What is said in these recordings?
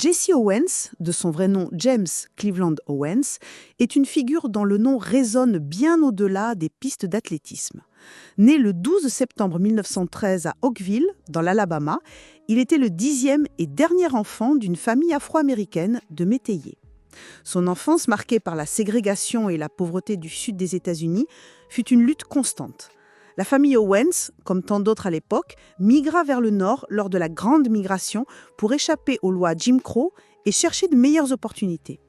Jesse Owens, de son vrai nom James Cleveland Owens, est une figure dont le nom résonne bien au-delà des pistes d'athlétisme. Né le 12 septembre 1913 à Oakville, dans l'Alabama, il était le 10e et dernier enfant d'une famille afro-américaine de métayers. Son enfance, marquée par la ségrégation et la pauvreté du sud des États-Unis, fut une lutte constante. La famille Owens, comme tant d'autres à l'époque, migra vers le nord lors de la Grande Migration pour échapper aux lois Jim Crow et chercher de meilleures opportunités.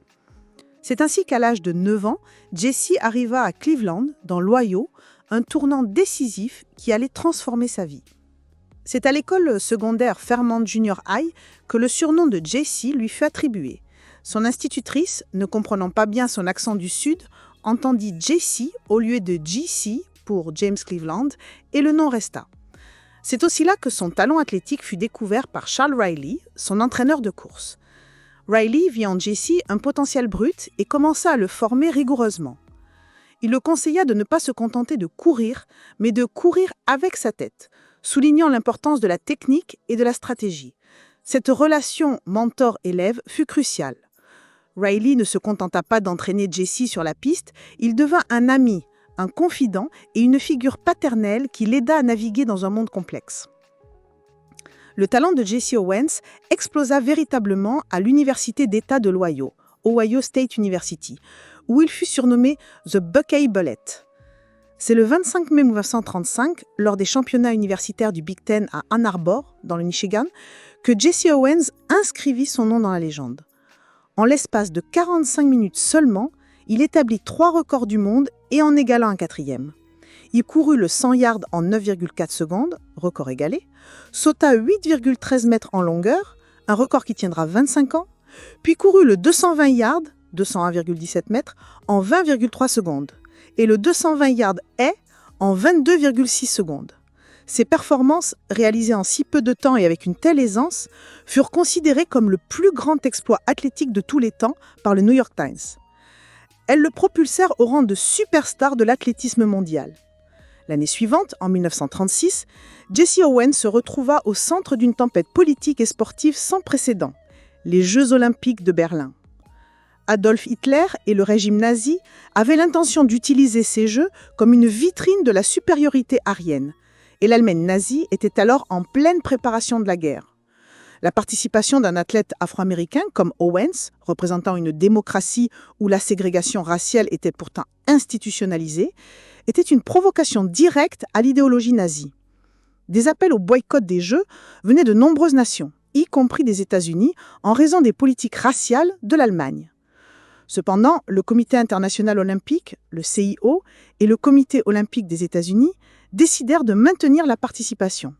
C'est ainsi qu'à l'âge de 9 ans, Jesse arriva à Cleveland, dans l'Ohio, un tournant décisif qui allait transformer sa vie. C'est à l'école secondaire Fairmont Junior High que le surnom de Jesse lui fut attribué. Son institutrice, ne comprenant pas bien son accent du Sud, entendit Jesse au lieu de JC pour James Cleveland et le nom resta. C'est aussi là que son talent athlétique fut découvert par Charles Riley, son entraîneur de course. Riley vit en Jesse un potentiel brut et commença à le former rigoureusement. Il le conseilla de ne pas se contenter de courir, mais de courir avec sa tête, soulignant l'importance de la technique et de la stratégie. Cette relation mentor-élève fut cruciale. Riley ne se contenta pas d'entraîner Jesse sur la piste, il devint un ami, un confident et une figure paternelle qui l'aida à naviguer dans un monde complexe. Le talent de Jesse Owens explosa véritablement à l'Université d'État de l'Ohio, Ohio State University, où il fut surnommé « The Buckeye Bullet ». C'est le 25 mai 1935, lors des championnats universitaires du Big Ten à Ann Arbor, dans le Michigan, que Jesse Owens inscrivit son nom dans la légende. En l'espace de 45 minutes seulement, il établit 3 records du monde et en égalant un 4e. Il courut le 100 yards en 9,4 secondes, record égalé, sauta 8,13 mètres en longueur, un record qui tiendra 25 ans, puis courut le 220 yards, 201,17 mètres, en 20,3 secondes, et le 220 yards haies en 22,6 secondes. Ces performances, réalisées en si peu de temps et avec une telle aisance, furent considérées comme le plus grand exploit athlétique de tous les temps par le New York Times. Elles le propulsèrent au rang de superstar de l'athlétisme mondial. L'année suivante, en 1936, Jesse Owens se retrouva au centre d'une tempête politique et sportive sans précédent, les Jeux olympiques de Berlin. Adolf Hitler et le régime nazi avaient l'intention d'utiliser ces Jeux comme une vitrine de la supériorité aryenne, et l'Allemagne nazie était alors en pleine préparation de la guerre. La participation d'un athlète afro-américain comme Owens, représentant une démocratie où la ségrégation raciale était pourtant institutionnalisée, était une provocation directe à l'idéologie nazie. Des appels au boycott des Jeux venaient de nombreuses nations, y compris des États-Unis, en raison des politiques raciales de l'Allemagne. Cependant, le Comité international olympique, le CIO, et le Comité olympique des États-Unis décidèrent de maintenir la participation.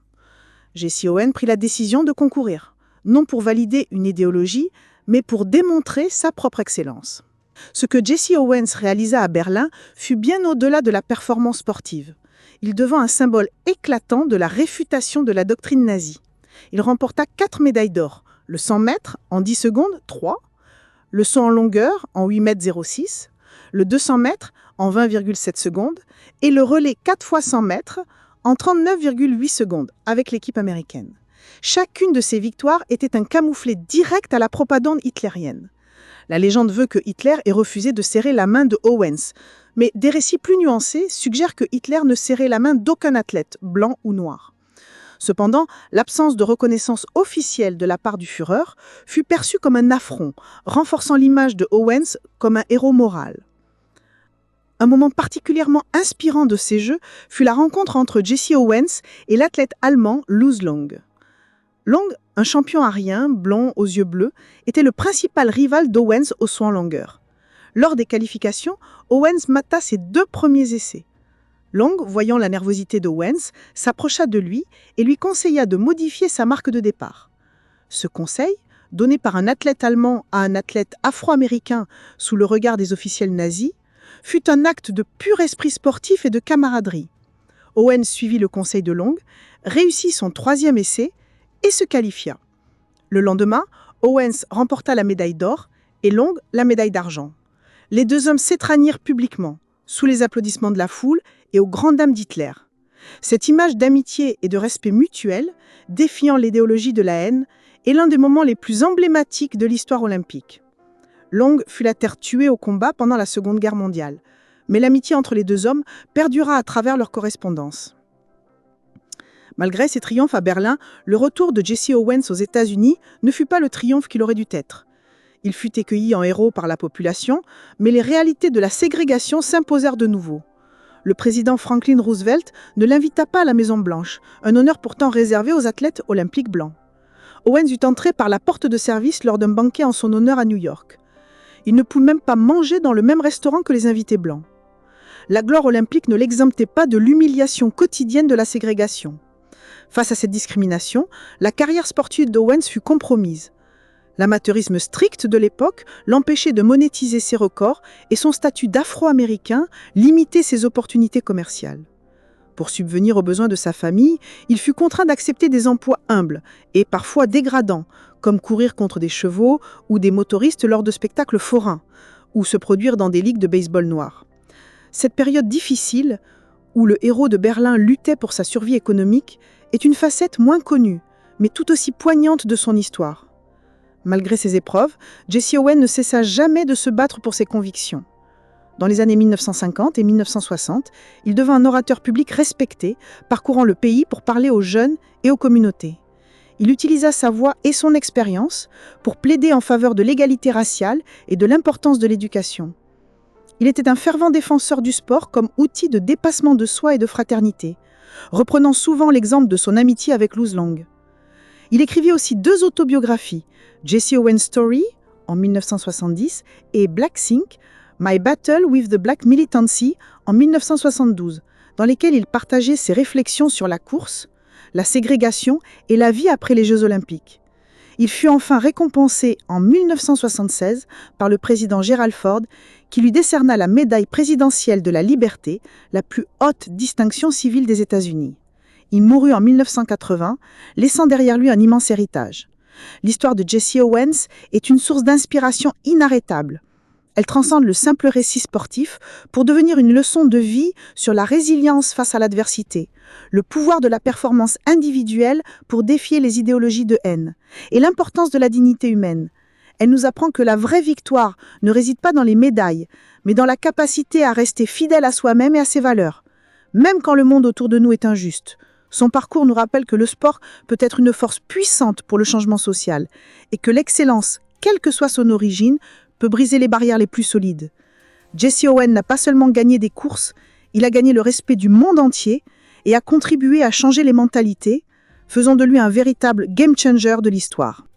Jesse Owens prit la décision de concourir, non pour valider une idéologie, mais pour démontrer sa propre excellence. Ce que Jesse Owens réalisa à Berlin fut bien au-delà de la performance sportive. Il devint un symbole éclatant de la réfutation de la doctrine nazie. Il remporta 4 médailles d'or, le 100 mètres en 10 secondes, 3, le saut en longueur en 8 mètres 06, le 200 mètres en 20,7 secondes et le relais 4 fois 100 mètres en 39,8 secondes avec l'équipe américaine. Chacune de ces victoires était un camouflet direct à la propagande hitlérienne. La légende veut que Hitler ait refusé de serrer la main de Owens, mais des récits plus nuancés suggèrent que Hitler ne serrait la main d'aucun athlète, blanc ou noir. Cependant, l'absence de reconnaissance officielle de la part du Führer fut perçue comme un affront, renforçant l'image de Owens comme un héros moral. Un moment particulièrement inspirant de ces Jeux fut la rencontre entre Jesse Owens et l'athlète allemand Luz Long. Long, un champion arien, blond aux yeux bleus, était le principal rival d'Owens au saut en longueur. Lors des qualifications, Owens mata ses 2 premiers essais. Long, voyant la nervosité d'Owens, s'approcha de lui et lui conseilla de modifier sa marque de départ. Ce conseil, donné par un athlète allemand à un athlète afro-américain sous le regard des officiels nazis, fut un acte de pur esprit sportif et de camaraderie. Owens suivit le conseil de Long, réussit son 3e essai et se qualifia. Le lendemain, Owens remporta la médaille d'or et Long la médaille d'argent. Les 2 hommes s'étreignirent publiquement, sous les applaudissements de la foule et aux grandes dames d'Hitler. Cette image d'amitié et de respect mutuel, défiant l'idéologie de la haine, est l'un des moments les plus emblématiques de l'histoire olympique. Long fut la terre tuée au combat pendant la Seconde Guerre mondiale, mais l'amitié entre les deux hommes perdura à travers leur correspondance. Malgré ses triomphes à Berlin, le retour de Jesse Owens aux États-Unis ne fut pas le triomphe qu'il aurait dû être. Il fut accueilli en héros par la population, mais les réalités de la ségrégation s'imposèrent de nouveau. Le président Franklin Roosevelt ne l'invita pas à la Maison-Blanche, un honneur pourtant réservé aux athlètes olympiques blancs. Owens dut entrer par la porte de service lors d'un banquet en son honneur à New York. Il ne pouvait même pas manger dans le même restaurant que les invités blancs. La gloire olympique ne l'exemptait pas de l'humiliation quotidienne de la ségrégation. Face à cette discrimination, la carrière sportive d'Owens fut compromise. L'amateurisme strict de l'époque l'empêchait de monétiser ses records et son statut d'Afro-Américain limitait ses opportunités commerciales. Pour subvenir aux besoins de sa famille, il fut contraint d'accepter des emplois humbles et parfois dégradants, comme courir contre des chevaux ou des motoristes lors de spectacles forains, ou se produire dans des ligues de baseball noir. Cette période difficile, où le héros de Berlin luttait pour sa survie économique, est une facette moins connue, mais tout aussi poignante de son histoire. Malgré ces épreuves, Jesse Owens ne cessa jamais de se battre pour ses convictions. Dans les années 1950 et 1960, il devint un orateur public respecté, parcourant le pays pour parler aux jeunes et aux communautés. Il utilisa sa voix et son expérience pour plaider en faveur de l'égalité raciale et de l'importance de l'éducation. Il était un fervent défenseur du sport comme outil de dépassement de soi et de fraternité, reprenant souvent l'exemple de son amitié avec Luz Long. Il écrivit aussi 2 autobiographies, Jesse Owens Story en 1970 et Black Sync, My Battle with the Black Militancy en 1972, dans lesquelles il partageait ses réflexions sur la course, la ségrégation et la vie après les Jeux Olympiques. Il fut enfin récompensé en 1976 par le président Gerald Ford, qui lui décerna la médaille présidentielle de la liberté, la plus haute distinction civile des États-Unis. Il mourut en 1980, laissant derrière lui un immense héritage. L'histoire de Jesse Owens est une source d'inspiration inarrêtable. Elle transcende le simple récit sportif pour devenir une leçon de vie sur la résilience face à l'adversité, le pouvoir de la performance individuelle pour défier les idéologies de haine, et l'importance de la dignité humaine. Elle nous apprend que la vraie victoire ne réside pas dans les médailles, mais dans la capacité à rester fidèle à soi-même et à ses valeurs, même quand le monde autour de nous est injuste. Son parcours nous rappelle que le sport peut être une force puissante pour le changement social et que l'excellence, quelle que soit son origine, peut briser les barrières les plus solides. Jesse Owens n'a pas seulement gagné des courses, il a gagné le respect du monde entier et a contribué à changer les mentalités, faisant de lui un véritable game changer de l'histoire.